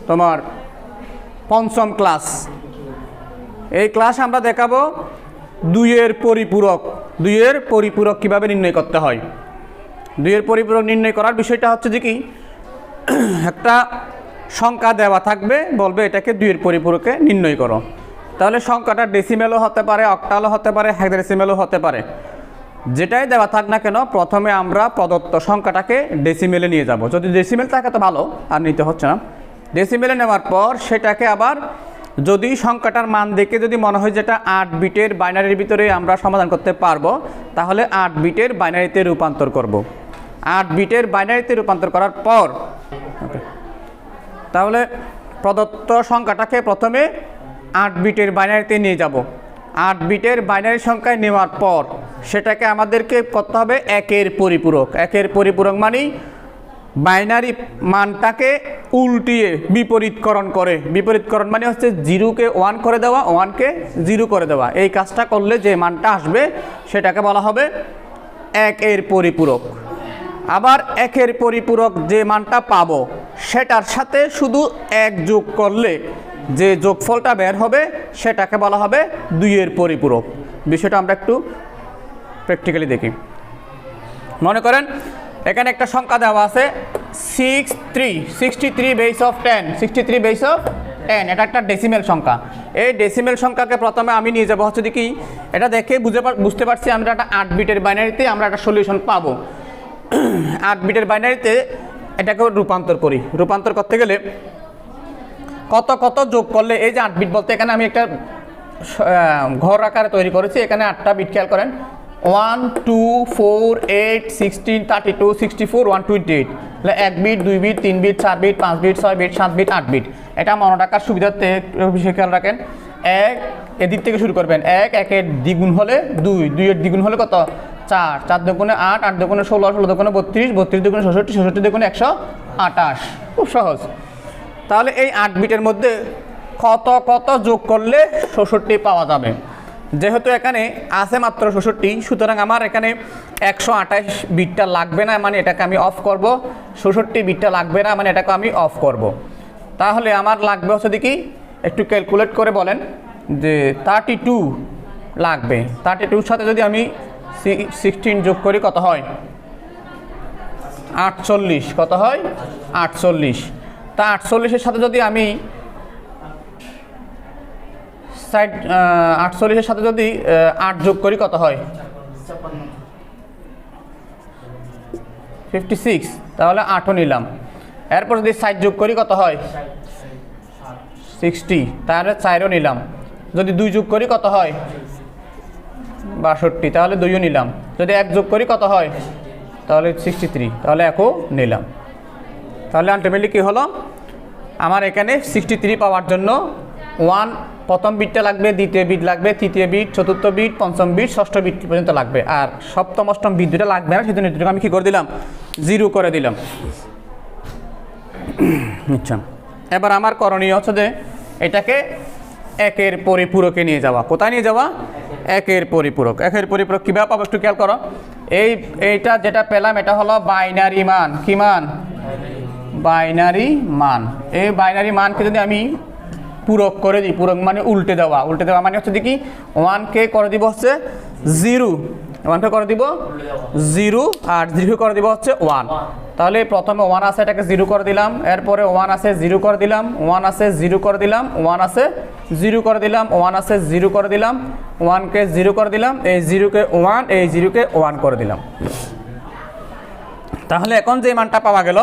তোমার পঞ্চম ক্লাস। এই ক্লাস আমরা দেখাবো দুইয়ের পরিপূরক কীভাবে নির্ণয় করতে হয়। দুইয়ের পরিপূরক নির্ণয় করার বিষয়টা হচ্ছে যে কি, একটা সংখ্যা দেওয়া থাকবে, বলবে এটাকে দুইয়ের পরিপূরকে নির্ণয় করো। তাহলে সংখ্যাটা ডেসিমেলও হতে পারে, অক্টালও হতে পারে, হেক্সাডেসিমেলও হতে পারে। যেটাই দেওয়া থাক না কেন, প্রথমে আমরা প্রদত্ত সংখ্যাটাকে ডেসিমেলে নিয়ে যাব। যদি ডেসিমেল থাকে তো ভালো, আর নিতে হচ্ছে না। ডেসিমেলে নেওয়ার পর সেটাকে আবার যদি সংখ্যাটার মান দেখে যদি মনে হয় যেটা 8 বিটের বাইনারির ভিতরে আমরা সমাধান করতে পারবো, তাহলে 8 বিটের বাইনারিতে রূপান্তর করব। 8 বিটের বাইনারিতে রূপান্তর করার পর তাহলে প্রদত্ত সংখ্যাটাকে প্রথমে 8 বিটের বাইনারিতে নিয়ে যাব। 8 বিটের বাইনারি সংখ্যায় নেওয়ার পর সেটাকে আমাদেরকে করতে হবে একের পরিপূরক। একের পরিপূরক মানে বাইনারি মানটাকে উল্টিয়ে বিপরীতকরণ মানে হচ্ছে 0-কে 1 করে দেওয়া, 1-কে 0 করে দেওয়া। এই কাজটা করলে যে মানটা আসবে সেটাকে বলা হবে একের পরিপূরক। আবার একের পরিপূরক যে মানটা পাবো সেটার সাথে শুধু 1 যোগ করলে যে যোগফলটা বের হবে সেটাকে বলা হবে দুইয়ের পরিপূরক। বিষয়টা আমরা একটু প্র্যাকটিক্যালি দেখি। মনে করেন এখানে একটা সংখ্যা দেওয়া আছে 63 বেস অফ 10, 63 বেস অফ 10। এটা একটা ডেসিমেল সংখ্যা। এই ডেসিমেল সংখ্যাকে প্রথমে আমি নিয়ে যাবো হচ্ছে কি, এটা দেখে বুঝতে পারছি আমরা একটা 8 বিটের বাইনারিতে আমরা একটা সলিউশন পাবো। 8 বিটের বাইনারিতে এটাকে রূপান্তর করতে গেলে কত যোগ করলে, এই যে 8 বিট বলতে এখানে আমি একটা ঘর আকারে তৈরি করেছি। এখানে 8টা বিট খেয়াল করেন, 1 2 4 8 16 32 64 128। 1 bit, 2 bit, 3 bit, 4 bit, 5 bit, 6 bit, 7 bit, 8 bit. এটা মনে রাখার সুবিধার্থে খেয়াল রাখেন। 1 এদিক থেকে শুরু করবেন। 1 এর দ্বিগুণ হলে 2, 2 এর দ্বিগুণ হলে কত 4, 4 দুগুণে 8, 8 দুগুণে 16, 16 দুগুণে 32, 32 দুগুণে 66, 66 দুগুণে 128। খুব সহজ। তাহলে এই 8 বিটের মধ্যে কত যোগ করলে 66 পাওয়া যাবে। যেহেতু এখানে আছে মাত্র 66, সুতরাং আমার এখানে 128 বিটটা লাগবে না, মানে এটাকে আমি অফ করব। 66 বিটটা লাগবে না, মানে এটাকে আমি অফ করব। তাহলে আমার লাগবে হচ্ছে দেখি, একটু ক্যালকুলেট করে বলেন যে 32 লাগবে। 32 সাথে যদি আমি 16 যোগ করি কত হয় 48। কত হয় 48। তা 48-এর সাথে যদি আমি 48-এর সাথে যদি 8 যোগ করি কত হয় 56। তাহলে 8ও নিলাম। এরপর যদি 60 যোগ করি কত হয় 60। তাহলে 4ও নিলাম। যদি 2 যোগ করি কত হয় 62। তাহলে 2ও নিলাম। যদি 1 যোগ করি কত হয় তাহলে 63। তাহলে 1ও নিলাম। তাহলে আলটিমেটলি কী হলো, আমার এখানে 63 পাওয়ার জন্য 1 প্রথম বিটটা লাগবে, দ্বিতীয় বিট লাগবে, তৃতীয় বিট, চতুর্থ বিট, পঞ্চম বিট, ষষ্ঠ বিট পর্যন্ত লাগবে। আর সপ্তম অষ্টম বিট দুটো লাগবে না, সেজন্য দুটোকে আমি কী করে দিলাম 0 করে দিলাম। আচ্ছা, এবার আমার করণীয় হচ্ছে যে এটাকে একের পরিপূরকে নিয়ে যাওয়া। কোথায় নিয়ে যাওয়া? একের পরিপূরক। একের পরিপূরক কীভাবে পাবো একটু খেয়াল করো। এইটা যেটা পেলাম এটা হলো বাইনারি মান। কি মান? বাইনারি মান। এই বাইনারি মানকে যদি আমি পূরক করে দিই, পূরক মানে উল্টে দেওয়া মানে হচ্ছে কি 1কে করে দিব হচ্ছে 0, 1কে করে দিব 0 আর 0 করে দিব হচ্ছে 1। তাহলে প্রথমে 1 আছে, এটাকে 0 করে দিলাম। এরপরে 1 আছে 0 করে দিলাম, 1 আছে 0 করে দিলাম, 1 আছে 0 করে দিলাম, 1 আছে 0 করে দিলাম, 1কে 0 করে দিলাম, এই 0কে 1, এই 0কে 1 করে দিলাম। তাহলে এখন যে মানটা পাওয়া গেল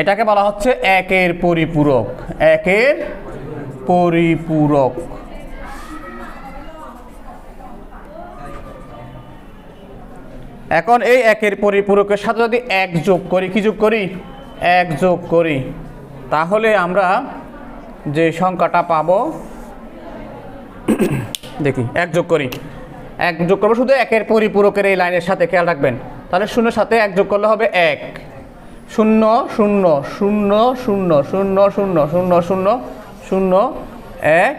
এটাকে বলা হচ্ছে একের পরিপূরক। একের পরিপূরক। এখন এই একের পরিপূরকের সাথে যদি 1 যোগ করি, কি যোগ করি 1 যোগ করি, তাহলে আমরা যে সংখ্যাটা পাবো দেখি 1 যোগ করি, 1 যোগ করবো শুধু একের পরিপূরকের এই লাইনের সাথে, খেয়াল রাখবেন। তাহলে 0 সাথে 1 যোগ করলে হবে 1, 0 0 0 0 0 0 0 0 0 1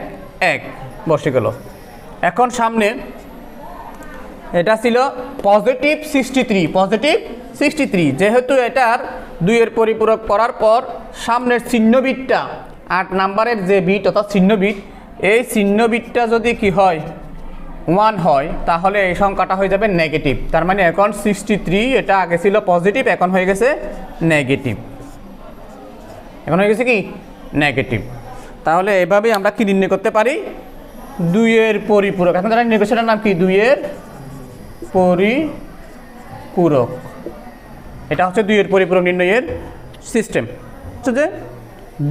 1 বসে গেল। এখন সামনে এটা ছিল পজিটিভ 63, যেহেতু এটার 2 এর পরিপূরক করার পর সামনের চিহ্ন বিটটা 8 নাম্বারের যে বিট অর্থাৎ চিহ্ন বিট, এই চিহ্ন বিটটা যদি কি হয় 1 হয় তাহলে এই সংখ্যাটা হয়ে যাবে নেগেটিভ। তার মানে এখন 63 এটা আগে ছিল পজিটিভ, এখন হয়ে গেছে নেগেটিভ, এখন হয়ে গেছে কি নেগেটিভ। তাহলে এভাবেই আমরা কি নির্ণয় করতে পারি, 2 এর পরিপূরক। এখন যারা নির্ণয় করছে এটার নাম কি 2 এর পরিপূরক। এটা হচ্ছে 2 এর পরিপূরক নির্ণয়ের সিস্টেম। হচ্ছে যে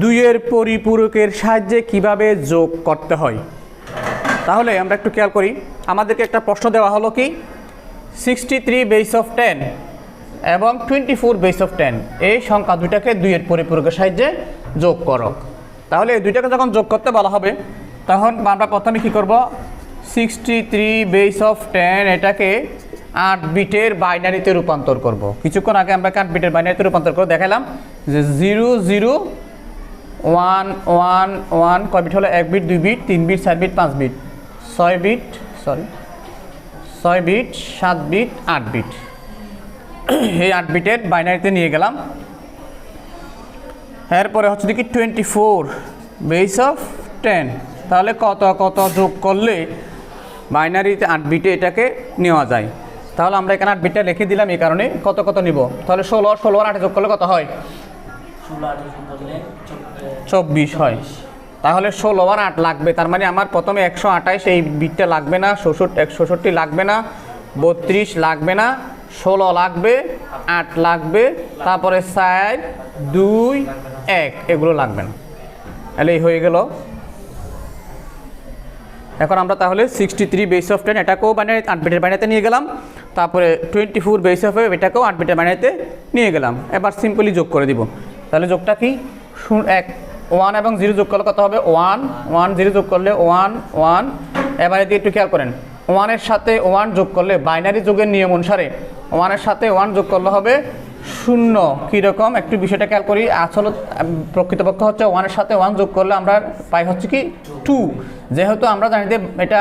2 এর পরিপূরকের সাহায্যে কিভাবে যোগ করতে হয়। তাহলে আমরা একটু খেয়াল করি, আমাদেরকে একটা প্রশ্ন দেওয়া হলো কি 63 বেস অফ 10 এবং 24 বেস অফ 10 এই সংখ্যা দুইটাকে 2 এর পরিপূরকের সাহায্যে যোগ করো। তাহলে এই দুইটাকে যখন যোগ করতে বলা হবে তখন আমরা প্রথমে কী করব, 63 বেস অফ 10 এটাকে 8 বিটের বাইনারিতে রূপান্তর করব। কিছুক্ষণ আগে আমরা 8 বিটের বাইনারিতে রূপান্তর করে দেখালাম যে 0 0 1 1 1 কয় বিট হলো, 1 bit 2 bit 3 bit 4 bit 5 bit 6 bit 6 bit 7 bit 8 bit. এই 8 বিটের বাইনারিতে নিয়ে গেলাম। এরপরে হচ্ছে দেখি 24 বেস অফ 10, তাহলে কত কত যোগ করলে বাইনারিতে 8 বিটে এটাকে নেওয়া যায়। তাহলে আমরা এখানে 8 বিটটা লিখে দিলাম, এই কারণে কত কত নিব। তাহলে 16 16 আর 8 যোগ করলে কত হয়, 24 হয়। তাহলে 16 আর 8 লাগবে, তার মানে আমার প্রথমে 128 এই বিটটা লাগবে না, 66 লাগবে না, 32 লাগবে না, 16 লাগবে, 8 লাগবে, তারপরে 4 2 1 এগুলো লাগবে না। তাহলে এই হয়ে গেল। এখন আমরা তাহলে 63 বেস অফ 10 এটাকেও বাইনারি 8 বিটের বাইনারিতে নিয়ে গেলাম, তারপরে 24 বেস অফ এটাকেও 8 বিটের বাইনারিতে নিয়ে গেলাম। এবার সিম্পলি যোগ করে দিব। তাহলে যোগটা কি, 1 এবং 0 যোগ করলে কত হবে, 1 1 0 যোগ করলে 1 1। এবার এদিকে একটু খেয়াল করেন, 1 এর সাথে 1 যোগ করলে বাইনারি যোগের নিয়ম অনুসারে 1 এর সাথে 1 যোগ করলে হবে 0। কীরকম একটু বিষয়টা খেয়াল করি, আসলে প্রকৃতপক্ষ হচ্ছে 1 এর সাথে 1 যোগ করলে আমরা পাই হচ্ছে কি 2। যেহেতু আমরা জানি যে এটা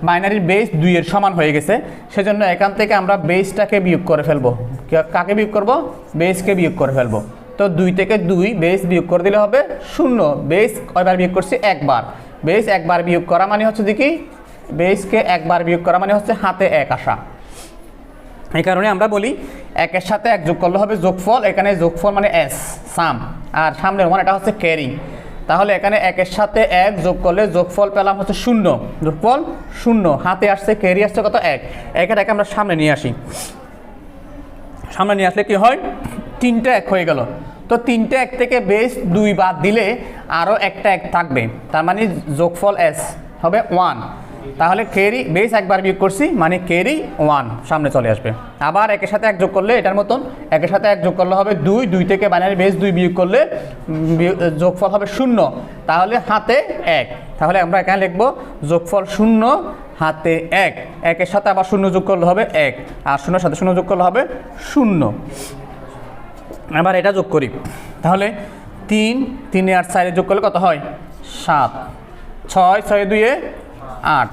বাইনারির বেস 2 এর সমান হয়ে গেছে, সেজন্য এখান থেকে আমরা বেসটাকে বিয়োগ করে ফেলবো। কাকে বিয়োগ করব, বেসকে বিয়োগ করে ফেলবো। তো 2 থেকে 2 বেস বিয়োগ করে দিলে হবে 0। বেস কয়বার বিয়োগ করছি, একবার। বেস একবার বিয়োগ করা মানে হচ্ছে দেখি, বেসকে একবার বিয়োগ করা মানে হচ্ছে হাতে 1 আসা। এই কারণে আমরা বলি 1 এর সাথে 1 যোগ করলে হবে যোগফল। এখানে যোগফল মানে এস সাম, আর সামনের মানে এটা হচ্ছে ক্যারি। তাহলে এখানে 1 এর সাথে 1 যোগ করলে যোগফল পেলাম হচ্ছে 0, যোগফল 0। হাতে আসছে ক্যারি আসছে কত 1, 1 এর আমরা সামনে নিয়ে আসি। সামনে নিয়ে আসলে কি হয়, 3টা 1 হয়ে গেল। তো 3টা 1 থেকে বেস 2 বাদ দিলে আরও একটা 1 থাকবে, তার মানে যোগফল এস হবে 1। তাহলে ক্যারি বেস একবার বিয়োগ করছি মানে ক্যারি 1 সামনে চলে আসবে। আবার 1 এর সাথে 1 যোগ করলে এটার মতন 1 এর সাথে 1 যোগ করলে হবে 2, 2 থেকে বাইনারি বেস 2 বিয়োগ করলে যোগফল হবে 0, তাহলে হাতে 1। তাহলে আমরা এখানে লিখব যোগফল 0 হাতে 1। 1 এর সাথে আবার 0 যোগ করলে হবে 1, আর 0 এর সাথে 0 যোগ করলে হবে 0। আবার এটা যোগ করি, তাহলে 3 3 আর 4 যোগ করলে কত হয়, 7 6 6 2 8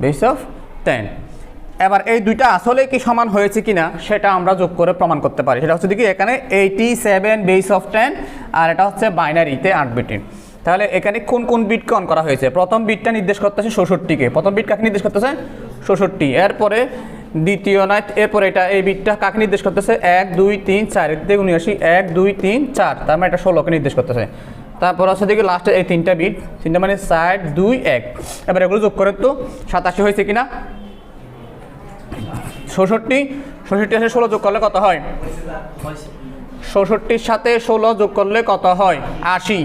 বেস অফ 10। এবার এই দুইটা আসলে কি সমান হয়েছে কিনা সেটা আমরা যোগ করে প্রমাণ করতে পারি। সেটা হচ্ছে দেখি এখানে 87 বেস অফ 10 আর এটা হচ্ছে বাইনারিতে 8 বিটের। তাহলে এখানে কোন কোন বিটকে অন করা হয়েছে, প্রথম বিটটা নির্দেশ করতেছে 66কে। প্রথম বিট কাকে নির্দেশ করতেছে, 66। এরপরে দ্বিতীয় নয়, এরপরে এটা এই বিটটা কাকে নির্দেশ করতেছে, 1 2 3 4 থেকে 79 1 2 3 4, তার মানে এটা 16কে নির্দেশ করতেছে। তারপর আছে দেখি লাস্টে এই 3টা বিট, 3টা মানে 4 2 1। এবার এগুলো যোগ করেন তো 87 হয়েছে কিনা, 66 আছে 16 যোগ করলে কত হয়, 66-র সাথে 16 যোগ করলে কত হয় 80,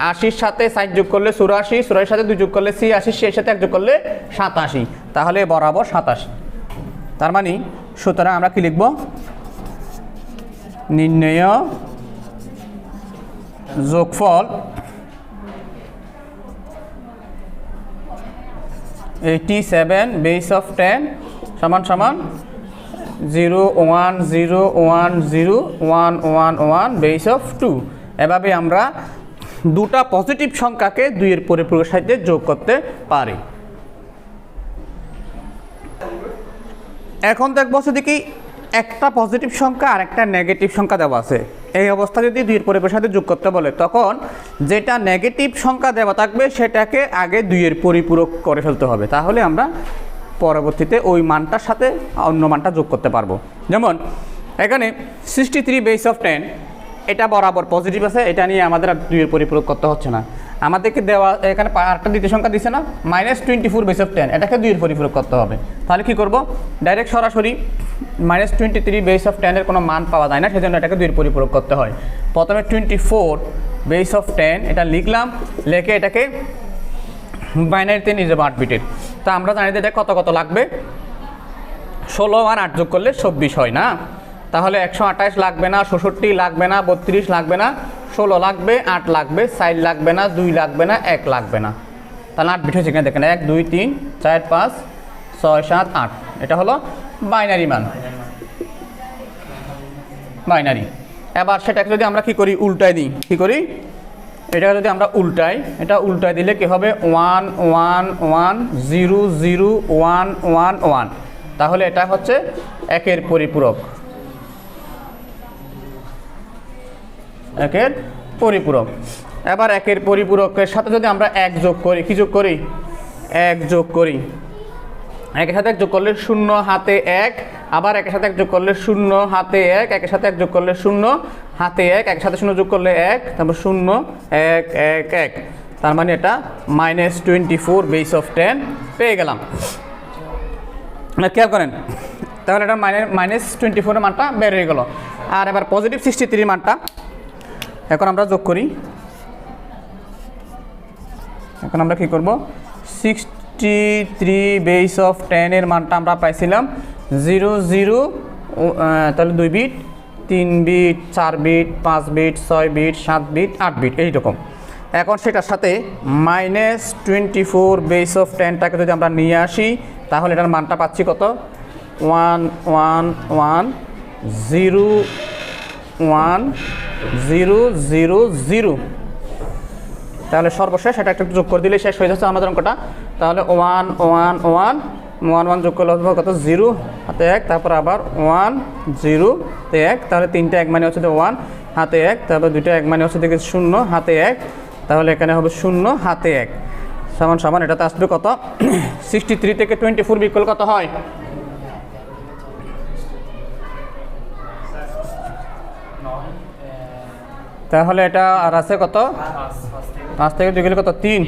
80-র সাথে 60 যোগ করলে 84, 84-র সাথে 2 যোগ করলে 86, এর সাথে 1 যোগ করলে 87, তাহলে বরাবর 87। তার মানে সুতরাং আমরা কি লিখব, নির্ণেয় যোগফল 87 বেস অফ 10 সমান সমান 0 1 0 1 0 1 1 1 বেস অফ 2। এভাবে আমরা দুটা পজিটিভ সংখ্যাকে 2 এর পরিপূরকের সাথে যোগ করতে পারি। এখন দেখবো দেখি একটা পজিটিভ সংখ্যা আর একটা নেগেটিভ সংখ্যা দেওয়া আছে। এই অবস্থা যদি 2-এর পরিপূরকের সাথে যোগ করতে বলে, তখন যেটা নেগেটিভ সংখ্যা দেওয়া থাকবে সেটাকে আগে 2-এর পরিপূরক করে ফেলতে হবে, তাহলে আমরা পরবর্তীতে ওই মানটার সাথে অন্য মানটা যোগ করতে পারবো। যেমন এখানে 63 বেস অফ 10, এটা বরাবর পজিটিভ আছে, এটা নিয়ে আমাদের আর 2-এর পরিপূরক করতে হচ্ছে না। আমাদেরকে দেওয়া এখানে আরেকটা দ্বিতীয় সংখ্যা দিছে না, -24 বেস অফ 10, এটাকে 2-এর পরিপূরক করতে হবে। তাহলে কি করব, ডাইরেক্ট সরাসরি -23 বেস অফ 10 এর কোনো মান পাওয়া যায় না, সেজন্য এটাকে 2-এর পরিপূরক করতে হয়। প্রথমে 24 বেস অফ 10 এটা লিখলাম, লিখে এটাকে বাইনারিতে নিয়ে যাবো 8 বিটের। তা আমরা জানি যে এটা কত কত লাগবে, 16 আর 8 যোগ করলে 26 হয় না। তাহলে 128 লাগবে না, 66 লাগবে না, 32 লাগবে না, 16 লাগবে, 8 লাগবে, 4 লাগবে না, 2 লাগবে না, 1 লাগবে না। তাহলে 8 বিট হয়েছে কিনা দেখেন, 1 2 3 4 5 6 7 8, এটা হলো বাইনারি মান, বাইনারি। এবার সেটাকে যদি আমরা কি করি, উল্টায় দিই, কি করি, এটা যদি আমরা উল্টাই, এটা উল্টায় দিলে কি হবে, 1 1 1 0 0 1 1 1, তাহলে এটা হচ্ছে 1-এর পরিপূরক, 1-এর পরিপূরক। এবার 1-এর পরিপূরকের সাথে যদি আমরা 1 যোগ করি, কি যোগ করি, 1 যোগ করি, 1-এর সাথে 1 যোগ করলে 0 হাতে 1, আবার 1-এর সাথে 1 যোগ করলে 0 হাতে 1, 1-এর সাথে 1 যোগ করলে 0 হাতে 1, 1-এর সাথে 0 যোগ করলে 1, তারপর 0 1 1 1, তার মানে এটা -24 বেস অফ 10 পেয়ে গেলাম। খেয়াল করেন, তাহলে এটা -24 এর মানটা বের হয়ে গেল। আর এবার পজিটিভ 63 মানটা এখন আমরা যোগ করি। এখন আমরা কি করব, 63 বেস অফ 10 এর মানটা আমরা পাইছিলাম 0 0, তাহলে 2 bit, 3 bit, 4 bit, 5 bit, 6 bit, 7 bit, 8 bit, এইরকম। এখন সেটার সাথে -24 বেস অফ 10টাকে যদি আমরা নিয়ে আসি, তাহলে এটার মানটা পাচ্ছি কত, 1 1 1 0 1 0 0 0। তাহলে সর্বশেষ এটা একটু যোগ করে দিলে শেষ হয়ে যাচ্ছে আমাদের অঙ্কটা। তাহলে 1 1 1 1 1 যোগ করলে হবে কত, 0 হাতে 1, তারপর আবার 1 0 তে 1, তাহলে 3টা 1 মানে হচ্ছে 1 হাতে 1, তারপর 2টা 1 মানে হচ্ছে 0 হাতে 1, তাহলে এখানে হবে 0 হাতে 1 সমান সমান এটাতে আসবে কত, 63 থেকে 24 বিয়োগ করলে কত হয়, তাহলে এটা আর আছে কত, 5 থেকে 2 গেলে কত, 3,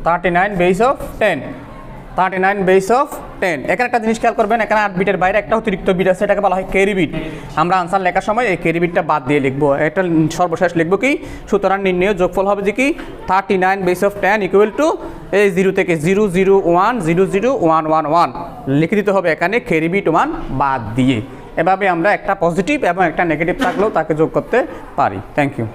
39 বেস অফ 10, 39 বেস অফ 10। এখানে একটা জিনিস খেয়াল করবেন, এখানে 8 বিটের বাইরে একটা অতিরিক্ত বিট আছে, এটাকে বলা হয় ক্যারি বিট। আমরা আনসার লেখার সময় এই ক্যারি বিটটা বাদ দিয়ে লিখবো, এটা সর্বশেষ লিখবো কি, সুতরাং নির্ণয় যোগফল হবে যে কি 39 বেস অফ 10 ইকুয়াল টু এই 0 থেকে 0 0 1 0 0 1 1 1 লিখে দিতে হবে এখানে ক্যারি বিট 1 বাদ দিয়ে। এভাবে আমরা একটা পজিটিভ এবং একটা নেগেটিভ থাকলেও তাকে যোগ করতে পারি। Thank you.